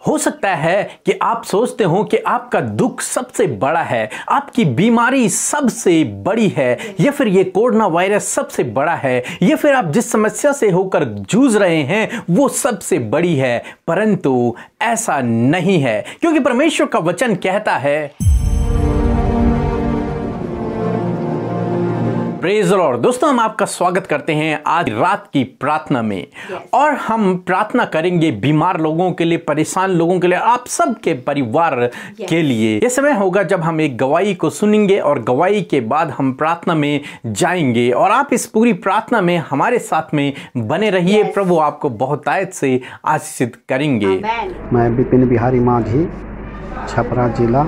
हो सकता है कि आप सोचते हो कि आपका दुख सबसे बड़ा है, आपकी बीमारी सबसे बड़ी है, या फिर ये कोरोना वायरस सबसे बड़ा है, या फिर आप जिस समस्या से होकर जूझ रहे हैं वो सबसे बड़ी है। परंतु ऐसा नहीं है, क्योंकि परमेश्वर का वचन कहता है, प्रेज द लॉर्ड। दोस्तों, हम आपका स्वागत करते हैं आज रात की प्रार्थना में। और हम प्रार्थना करेंगे बीमार लोगों के लिए, परेशान लोगों के लिए, आप सबके परिवार के लिए। यह समय होगा जब हम एक गवाही को सुनेंगे और गवाही के बाद हम प्रार्थना में जाएंगे। और आप इस पूरी प्रार्थना में हमारे साथ में बने रहिए। प्रभु आपको बहुतायत से आशीषित करेंगे। मैं विपिन बिहारी माझी, छपरा जिला,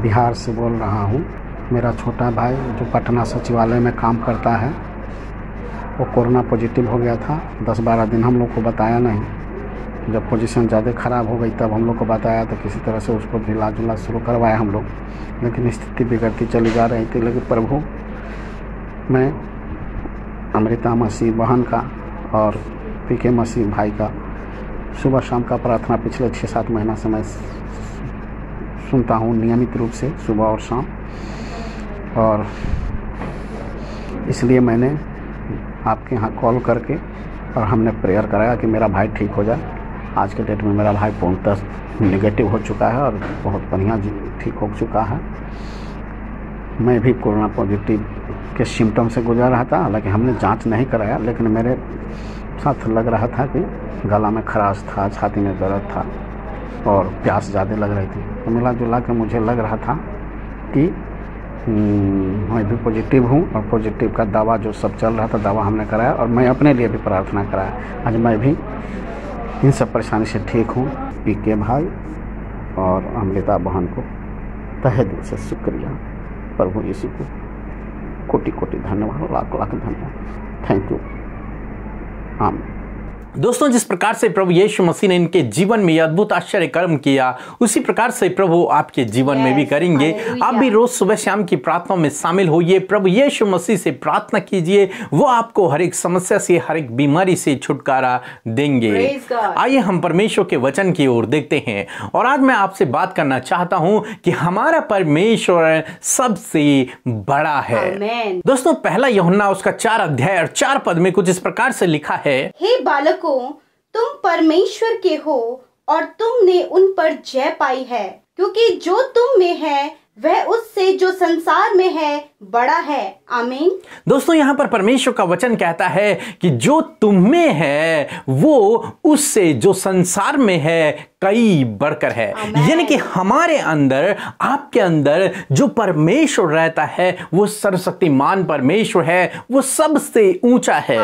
बिहार से बोल रहा हूँ। मेरा छोटा भाई जो पटना सचिवालय में काम करता है, वो कोरोना पॉजिटिव हो गया था। 10-12 दिन हम लोग को बताया नहीं। जब पोजीशन ज़्यादा ख़राब हो गई तब हम लोग को बताया, तो किसी तरह से उसको इलाज उलाज शुरू करवाया हम लोग, लेकिन स्थिति बिगड़ती चली जा रही थी। लेकिन प्रभु, मैं अमृता मसीह बहन का और पीके मसीह भाई का सुबह शाम का प्रार्थना पिछले 6-7 महीना से मैं सुनता हूँ नियमित रूप से, सुबह और शाम। और इसलिए मैंने आपके यहाँ कॉल करके और हमने प्रेयर कराया कि मेरा भाई ठीक हो जाए। आज के डेट में मेरा भाई पूर्णतः नेगेटिव हो चुका है और बहुत बढ़िया ठीक हो चुका है। मैं भी कोरोना पॉजिटिव के सिम्टम से गुजर रहा था, हालांकि हमने जांच नहीं कराया, लेकिन मेरे साथ लग रहा था कि गला में खराश था, छाती में दर्द था और प्यास ज़्यादा लग रही थी। तो मिला जुला के मुझे लग रहा था कि मैं भी पॉजिटिव हूँ, और पॉजिटिव का दवा जो सब चल रहा था, दवा हमने कराया और मैं अपने लिए भी प्रार्थना कराया। आज मैं भी इन सब परेशानी से ठीक हूँ। पीके भाई और अमृता बहन को तहे दिल से शुक्रिया। प्रभु यीशु को कोटि कोटि धन्यवाद, लाख लाख धन्यवाद। Thank you. आमीन। दोस्तों, जिस प्रकार से प्रभु यीशु मसीह ने इनके जीवन में अद्भुत आश्चर्य कर्म किया, उसी प्रकार से प्रभु आपके जीवन में भी करेंगे। आप भी रोज सुबह शाम की प्रार्थना में शामिल होइए, प्रभु यीशु मसीह से प्रार्थना कीजिए, वो आपको हर एक समस्या से, हर एक बीमारी से छुटकारा देंगे। आइए हम परमेश्वर के वचन की ओर देखते हैं। और आज मैं आपसे बात करना चाहता हूं कि हमारा परमेश्वर सबसे बड़ा है। दोस्तों, पहला यूहन्ना उसका 4 अध्याय और 4 पद में कुछ इस प्रकार से लिखा है, हे बालक, तुम परमेश्वर के हो और तुमने उन पर जय पाई है, क्योंकि जो तुम में है वह उससे जो संसार में है बड़ा है। आमीन। दोस्तों, यहाँ पर परमेश्वर का वचन कहता है कि जो तुम में है वो उससे जो संसार में है कई बढ़कर है। यानी कि हमारे अंदर, आपके अंदर जो परमेश्वर रहता है वो सर्वशक्तिमान परमेश्वर है, वो सबसे ऊंचा है,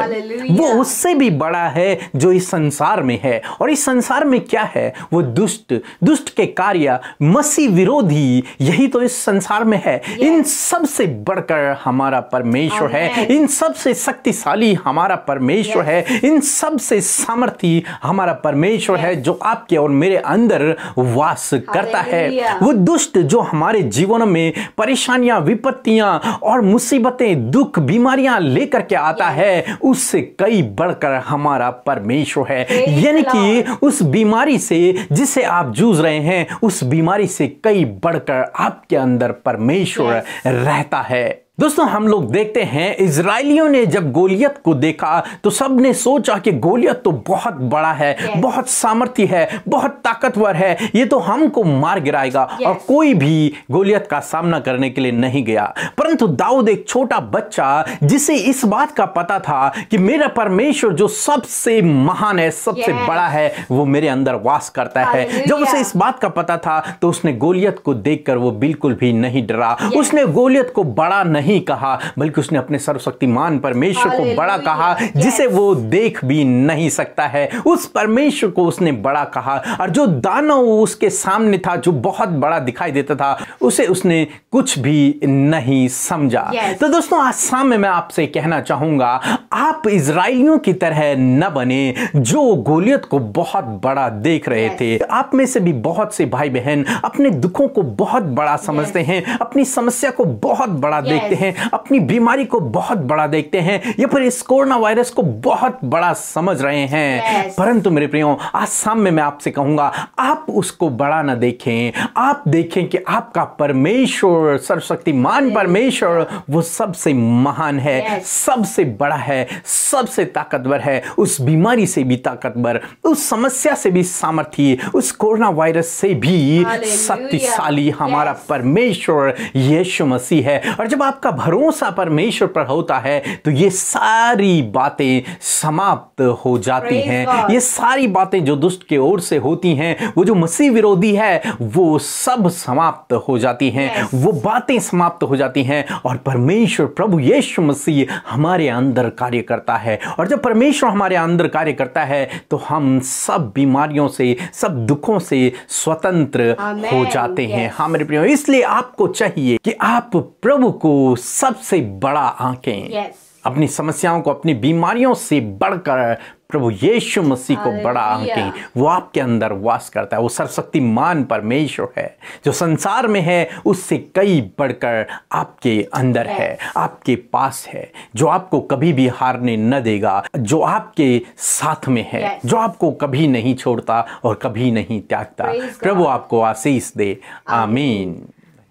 वो उससे भी बड़ा है जो इस संसार में है। और इस संसार में क्या है? वो दुष्ट के कार्य, मसीह विरोधी, यही तो इस संसार में है। इन सब से बढ़कर हमारा परमेश्वर है, इन सब से शक्तिशाली हमारा परमेश्वर है, इन सब से सामर्थी हमारा परमेश्वर है जो आपके और मेरे अंदर वास करता है। वो दुष्ट जो हमारे जीवन में परेशानियां, विपत्तियां और मुसीबतें, दुख, बीमारियां लेकर के आता है, उससे कई बढ़कर हमारा परमेश्वर है। यानी कि उस बीमारी से जिसे आप जूझ रहे हैं, उस बीमारी से कई बढ़कर आपके अंदर परमेश्वर रहता है। दोस्तों, हम लोग देखते हैं इजराइलियों ने जब गोलियत को देखा तो सबने सोचा कि गोलियत तो बहुत बड़ा है, बहुत सामर्थी है, बहुत ताकतवर है, ये तो हमको मार गिराएगा। और कोई भी गोलियत का सामना करने के लिए नहीं गया। परंतु दाऊद, एक छोटा बच्चा जिसे इस बात का पता था कि मेरा परमेश्वर जो सबसे महान है, सबसे बड़ा है, वो मेरे अंदर वास करता है। जब उसे इस बात का पता था तो उसने गोलियत को देखकर वो बिल्कुल भी नहीं डरा। उसने गोलियत को बड़ा नहीं कहा, बल्कि उसने अपने सर्वशक्तिमान परमेश्वर को बड़ा कहा, जिसे वो देख भी नहीं सकता है। उस परमेश्वर को उसने बड़ा कहा। और जो दानव उसके सामने था, जो बहुत बड़ा दिखाई देता था, उसे उसने कुछ भी नहीं समझा। तो दोस्तों, आज शाम में मैं आपसे कहना चाहूंगा, आप इजराइलियों की तरह न बने जो गोलियत को बहुत बड़ा देख रहे थे। आप में से भी बहुत से भाई बहन अपने दुखों को बहुत बड़ा समझते हैं, अपनी समस्या को बहुत बड़ा देखते हैं, हैं, अपनी बीमारी को बहुत बड़ा देखते हैं या फिर इस कोरोना वायरस को बहुत बड़ा समझ रहे हैं। परंतु मेरे प्रियो, आज शाम में मैं आपसे कहूंगा, आप उसको बड़ा ना देखें, आप देखें कि आपका परमेश्वर, सर्वशक्तिमान परमेश्वर, वो सबसे महान है, सबसे बड़ा है, सबसे ताकतवर है, उस बीमारी से भी ताकतवर, उस समस्या से भी सामर्थी, उस कोरोना वायरस से भी शक्तिशाली हमारा परमेश्वर यीशु मसीह है। और जब आपका भरोसा परमेश्वर पर होता है तो ये सारी बातें समाप्त हो जाती हैं। ये सारी बातें जो दुष्ट के ओर से होती हैं, वो जो मसीह विरोधी है, वो सब समाप्त हो जाती हैं, वो बातें समाप्त हो जाती हैं और परमेश्वर प्रभु यीशु मसीह हमारे अंदर कार्य करता है। और जब परमेश्वर हमारे अंदर कार्य करता है तो हम सब बीमारियों से, सब दुखों से स्वतंत्र हो जाते हैं। हाँ मेरे प्रियो, इसलिए आपको चाहिए कि आप प्रभु को सबसे बड़ा आंकें, अपनी समस्याओं को, अपनी बीमारियों से बढ़कर प्रभु यीशु मसीह को बड़ा आंकें। वो आपके अंदर वास करता है, वो सर्वशक्तिमान परमेश्वर है जो संसार में है उससे कई बढ़कर आपके अंदर है, आपके पास है, जो आपको कभी भी हारने न देगा, जो आपके साथ में है, जो आपको कभी नहीं छोड़ता और कभी नहीं त्यागता। प्रभु आपको आशीष दे। आमीन।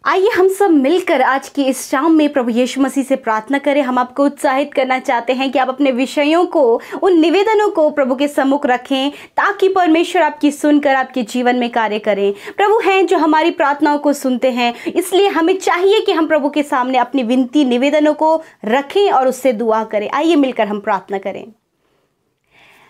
आइए हम सब मिलकर आज की इस शाम में प्रभु यीशु मसीह से प्रार्थना करें। हम आपको उत्साहित करना चाहते हैं कि आप अपने विषयों को, उन निवेदनों को प्रभु के सम्मुख रखें ताकि परमेश्वर आपकी सुनकर आपके जीवन में कार्य करें। प्रभु हैं जो हमारी प्रार्थनाओं को सुनते हैं, इसलिए हमें चाहिए कि हम प्रभु के सामने अपनी विनती, निवेदनों को रखें और उससे दुआ करें। आइए मिलकर हम प्रार्थना करें।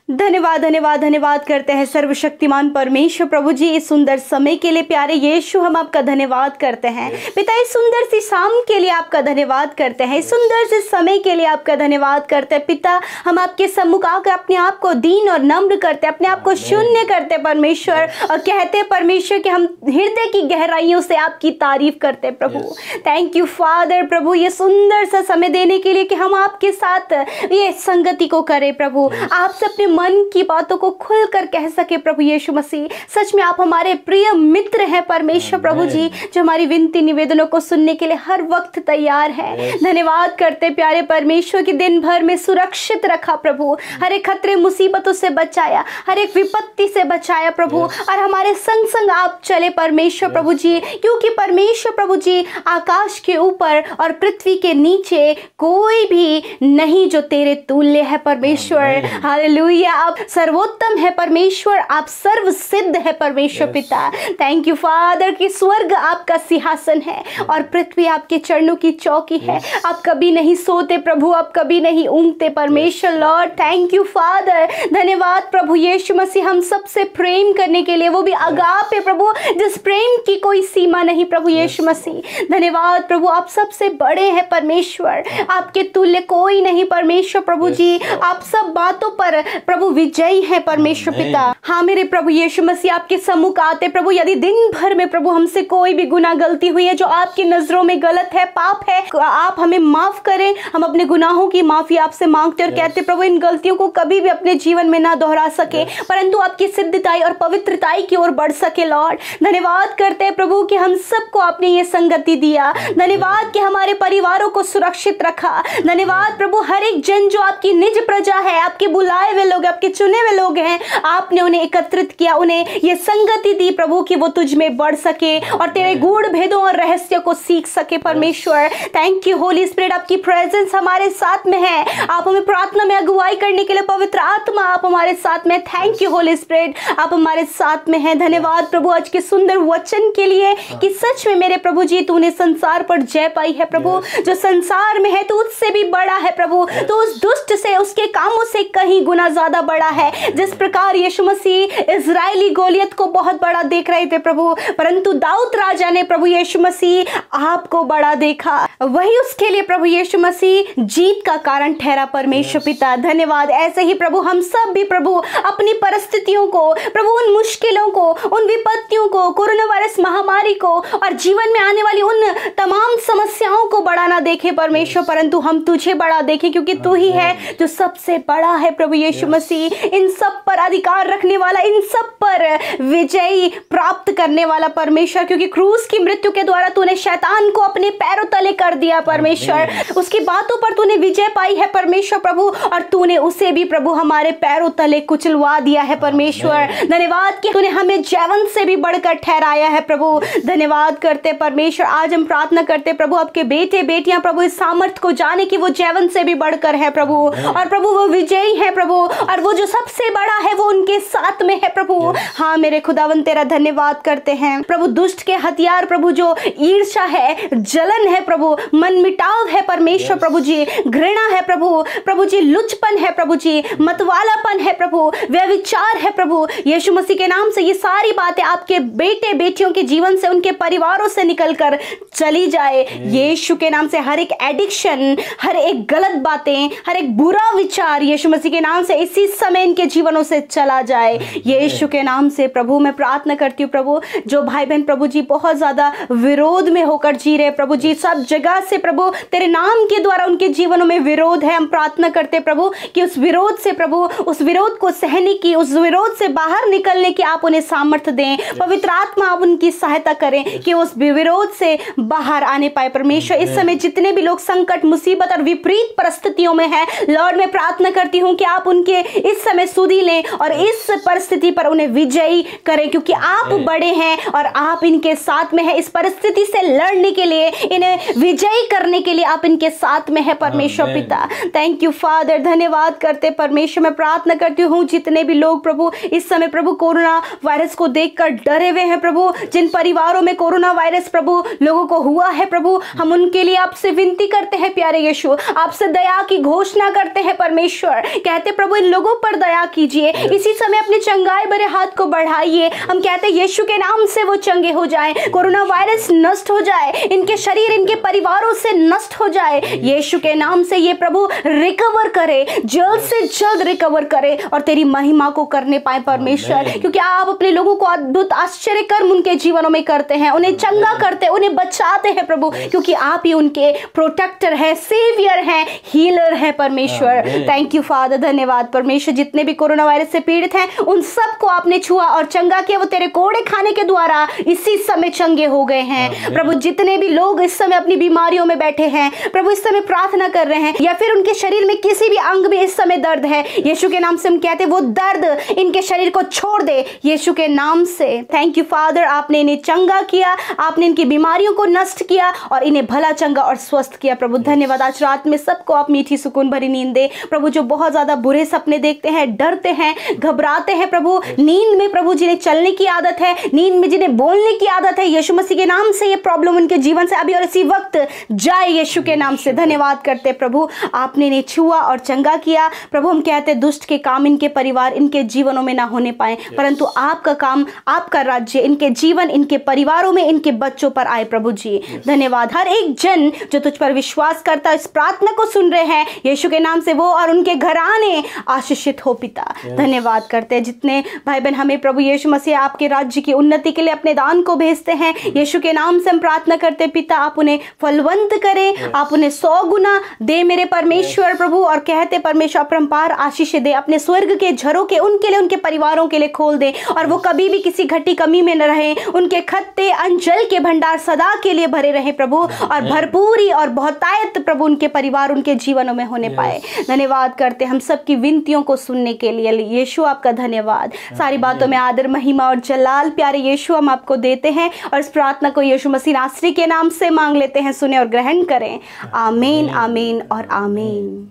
धन्यवाद धन्यवाद धन्यवाद करते हैं सर्वशक्तिमान परमेश्वर प्रभु जी, इस सुंदर समय के लिए प्यारे यीशु हम आपका धन्यवाद करते हैं। पिता, इस सुंदर सी शाम के लिए आपका धन्यवाद करते हैं, इस सुंदर से समय के लिए आपका धन्यवाद करते हैं। पिता, हम आपके सम्मुख आकर अपने आप को दीन और नम्र करते, अपने आप को शून्य करते परमेश्वर, और कहते परमेश्वर कि हम हृदय की गहराइयों से आपकी तारीफ करते प्रभु। थैंक यू फादर प्रभु, ये सुंदर सा समय देने के लिए कि हम आपके साथ ये संगति को करें प्रभु, आपसे अपने मन की बातों को खुलकर कह सके प्रभु यीशु मसीह। सच में आप हमारे प्रिय मित्र हैं परमेश्वर प्रभु जी, जो हमारी विनती निवेदनों को सुनने के लिए हर वक्त तैयार है। धन्यवाद करते प्यारे परमेश्वर की दिन भर में सुरक्षित रखा प्रभु, हर एक खतरे मुसीबतों से बचाया, हर एक विपत्ति से बचाया प्रभु, और हमारे संग संग आप चले परमेश्वर प्रभु जी, क्योंकि परमेश्वर प्रभु जी आकाश के ऊपर और पृथ्वी के नीचे कोई भी नहीं जो तेरे तुल्य है परमेश्वर। हालेलुया, आप सर्वोत्तम है परमेश्वर, आप सर्व सिद्ध है परमेश्वर पिता। थैंक यू फादर कि स्वर्ग आपका सिंहासन है और पृथ्वी आपके चरणों की चौकी है। आप कभी नहीं सोते प्रभु, आप कभी नहीं ऊँघते परमेश्वर लॉर्ड। थैंक यू फादर, धन्यवाद प्रभु यीशु मसीह हम सबसे प्रेम करने के लिए, वो भी अगापे प्रभु, जिस प्रेम की कोई सीमा नहीं प्रभु यीशु मसीह। धन्यवाद प्रभु, आप सबसे बड़े हैं परमेश्वर, आपके तुल्य कोई नहीं परमेश्वर प्रभु जी, आप सब बातों पर प्रभु विजयी है परमेश्वर पिता। हाँ मेरे प्रभु यीशु मसीह आपके सम्मुख आते प्रभु, यदि दिन भर में प्रभु हमसे कोई भी गुनाह गलती हुई है जो आपकी नजरों में गलत है, पाप है, आप हमें माफ करें। हम अपने गुनाहों की माफी आपसे मांगते और कहते प्रभु इन गलतियों को कभी भी अपने जीवन में ना दोहरा सके, परंतु आपकी सिद्धताई और पवित्रताई की ओर बढ़ सके लॉर्ड। धन्यवाद करते हैं प्रभु कि हम सबको आपने ये संगति दिया। धन्यवाद कि हमारे परिवारों को सुरक्षित रखा। धन्यवाद प्रभु, हर एक जन जो आपकी निज प्रजा है, आपके बुलाए हुए लोग, आपके चुने हुए लोग हैं, आपने उन्हें एकत्रित किया, उन्हें ये संगति दी प्रभु कि वो तुझ में बढ़ सके और तेरे गूढ़ भेदों और रहस्यों को सीख सके परमेश्वर। थैंक यू होली स्पिरिट, आपकी प्रेजेंस हमारे साथ में है। आप हमें प्रार्थना में अगुवाई करने के लिए पवित्र आत्मा आप हमारे साथ में। थैंक यू होली स्पिरिट, आप हमारे साथ में हैं। धन्यवाद प्रभु आज के सुंदर वचन के लिए कि सच में मेरे प्रभु जी तूने संसार पर जय पाई है प्रभु। जो संसार में है तो उससे भी बड़ा है प्रभु, तो उस दुष्ट से, उसके कामों से कहीं गुना ज्यादा बड़ा है। जिस प्रकार यीशु मसीह इजरायली गोलियत को बहुत बड़ा देख रहे थे प्रभु, परंतु दाऊद राजा ने प्रभु यीशु मसीह आपको बड़ा देखा, वही उसके लिए प्रभु यीशु मसीह जीत का कारण ठहरा परमेश्वर पिता। धन्यवाद। ऐसे ही प्रभु हम सब भी प्रभु अपनी परिस्थितियों को प्रभु, उन मुश्किलों को, उन विपत्तियों को, कोरोना वायरस महामारी को और जीवन में आने वाली उन तमाम समस्याओं को बड़ा ना देखे परमेश्वर, परंतु हम तुझे बड़ा देखें, क्योंकि तू ही है जो सबसे बड़ा है प्रभु यीशु मसीह, इन सब पर अधिकार रखने वाला, इन सब पर विजय प्राप्त करने वाला परमेश्वर। क्योंकि क्रूस की मृत्यु के द्वारा तूने शैतान को अपने पैरों तले कर कर दिया परमेश्वर, उसकी बातों पर तूने विजय पाई है परमेश्वर प्रभु, और तूने उसे भी प्रभु हमारे पैरों तले कुचलवा दिया है परमेश्वर। धन्यवाद कि तूने हमें जैवन से भी बढ़कर ठहराया है प्रभु। धन्यवाद करते परमेश्वर। आज हम प्रार्थना करते प्रभु आपके बेटे बेटियां प्रभु इस सामर्थ्य को जाने कि वो जैवन से भी बढ़कर है प्रभु, और प्रभु वो विजयी है प्रभु, और वो जो सबसे बड़ा है वो उनके साथ में है प्रभु। हाँ मेरे खुदावन तेरा धन्यवाद करते हैं प्रभु। दुष्ट के हथियार प्रभु जो ईर्ष्या है, जलन है प्रभु, मन मिटाव है परमेश्वर प्रभु जी, घृणा है प्रभु जी, लुचपन है प्रभु जी, मतवालापन है प्रभु, व्यभिचार है प्रभु, यीशु मसीह के नाम से ये सारी बातें आपके बेटे बेटियों के जीवन से, उनके परिवारों से निकलकर चली जाए यीशु के नाम से। हर एक एडिक्शन, हर एक गलत बातें, हर एक बुरा विचार यीशु मसीह के नाम से इसी समय इनके जीवनों से चला जाए यीशु के नाम से। प्रभु मैं प्रार्थना करती हूँ प्रभु, जो भाई बहन प्रभु जी बहुत ज्यादा विरोध में होकर जी रहे प्रभु जी, सब जगह से प्रभु तेरे नाम के द्वारा उनके जीवनों में विरोध है, हम प्रार्थना करते प्रभु कि उस विरोध से प्रभु, उस विरोध को सहने की, उस विरोध से बाहर निकलने की आप उन्हें सामर्थ्य दें। पवित्र आत्मा आप उनकी सहायता करें कि उस विरोध से बाहर आने पाए परमेश्वर। इस समय जितने भी लोग संकट, मुसीबत और विपरीत परिस्थितियों में हैं, लॉर्ड मैं प्रार्थना करती हूँ कि आप उनके इस समय सुधि लें और इस परिस्थिति पर उन्हें विजयी करें, क्योंकि आप बड़े हैं और आप इनके साथ में हैं। इस परिस्थिति से लड़ने के लिए, इन्हें विजयी करने के लिए आप इनके साथ में है परमेश्वर पिता। थैंक यू फादर, धन्यवाद करते परमेश्वर। मैं प्रार्थना करती हूँ जितने भी लोग प्रभु इस समय प्रभु कोरोना वायरस को देखकर डरे हुए हैं प्रभु, जिन परिवारों में कोरोना वायरस प्रभु लोगों को हुआ है प्रभु, हम उनके लिए आपसे विनती करते हैं प्यारे यीशु, आपसे दया की घोषणा करते हैं परमेश्वर। कहते प्रभु इन लोगों पर दया कीजिए, इसी समय अपने चंगाई भरे हाथ को बढ़ाइए। हम कहते हैं यीशु के नाम से वो चंगे हो जाएं, कोरोना वायरस नष्ट हो जाए, इनके शरीर, इनके परिवारों से नष्ट हो जाए यीशु के नाम से। ये प्रभु रिकवर करे, जल्द से जल्द रिकवर करे और तेरी महिमा को करने पाए परमेश्वर, क्योंकि आप अपने लोगों को अद्भुत आश्चर्य कर्म उनके जीवनों में करते हैं, उन्हें चंगा करते हैं, उन्हें बचाते हैं प्रभु, क्योंकि आप ही उनके प्रोटेक्टर है, सेवियर है, हीलर है परमेश्वर। थैंक यू फादर, धन्यवाद परमेश्वर। जितने भी कोरोना वायरस से पीड़ित हैं उन सबको आपने छुआ और चंगा किया, वो तेरे कोड़े खाने के द्वारा इसी समय चंगे हो गए हैं प्रभु। जितने भी लोग इस समय अपनी बीमारियों में बैठे हैं प्रभु, इस समय प्रार्थना कर रहे हैं, या फिर उनके शरीर में किसी भी अंग में इस समय दर्द है, यीशु के नाम से हम कहते हैं वो दर्द इनके शरीर को छोड़ दे यीशु के नाम से। थैंक यू फादर, आपने इन्हें चंगा किया, आपने इनकी बीमारियों को नष्ट किया और इन्हें भला चंगा और स्वस्थ किया प्रभु। धन्यवाद। आज रात में सबको आप मीठी सुकून भरी नींद दे प्रभु, जो बहुत ज्यादा बुरे सपने देखते हैं, डरते हैं, घबराते हैं प्रभु, नींद में प्रभु जिन्हें चलने की आदत है, नींद में जिन्हें बोलने की आदत है, यीशु मसीह के नाम से ये प्रॉब्लम उनके जीवन से अभी और इसी वक्त जाए यीशु के नाम से। धन्यवाद करते प्रभु, आपने इन्हें छुआ और चंगा किया प्रभु। हम कहते दुष्ट के काम इनके परिवार, इनके जीवनों में ना होने पाए, परंतु आपका काम, आपका राज्य इनके जीवन, इनके परिवारों में, इनके बच्चों पर आए प्रभु जी। धन्यवाद। हर एक जन जो तुझ पर विश्वास करता, इस प्रार्थना को सुन रहे हैं यीशु के नाम से, वो और उनके घराने आशीषित हो पिता। धन्यवाद करते हैं जितने भाई बहन हमें प्रभु यीशु मसीह आपके राज्य की उन्नति के लिए अपने दान को भेजते हैं, यीशु के नाम से हम प्रार्थना करते पिता, आप उन्हें फलवंत करें, आप उन्हें 100 गुना दे मेरे परमेश्वर प्रभु। और कहते परमेश्वर अपरंपार आशीष दे, अपने स्वर्ग के झरोके उनके लिए, उनके परिवारों के लिए खोल दे, और वो कभी भी किसी घटी कमी में न रहे, उनके खत्ते अंजल के भंडार सदा के लिए भरे रहे प्रभु, और भरपूरी और बहुतायत प्रभु उनके परिवार, उनके जीवनों में होने पाए। धन्यवाद करते हम सबकी विनतियों को सुनने के लिए यीशु, आपका धन्यवाद। सारी बातों में आदर, महिमा और जलाल प्यारे यीशु हम आपको देते हैं, और इस प्रार्थना को यीशु मसीह नासरी के नाम से मांग लेते हैं, सुने और ग्रहण करें। आमीन, आमीन और आमीन।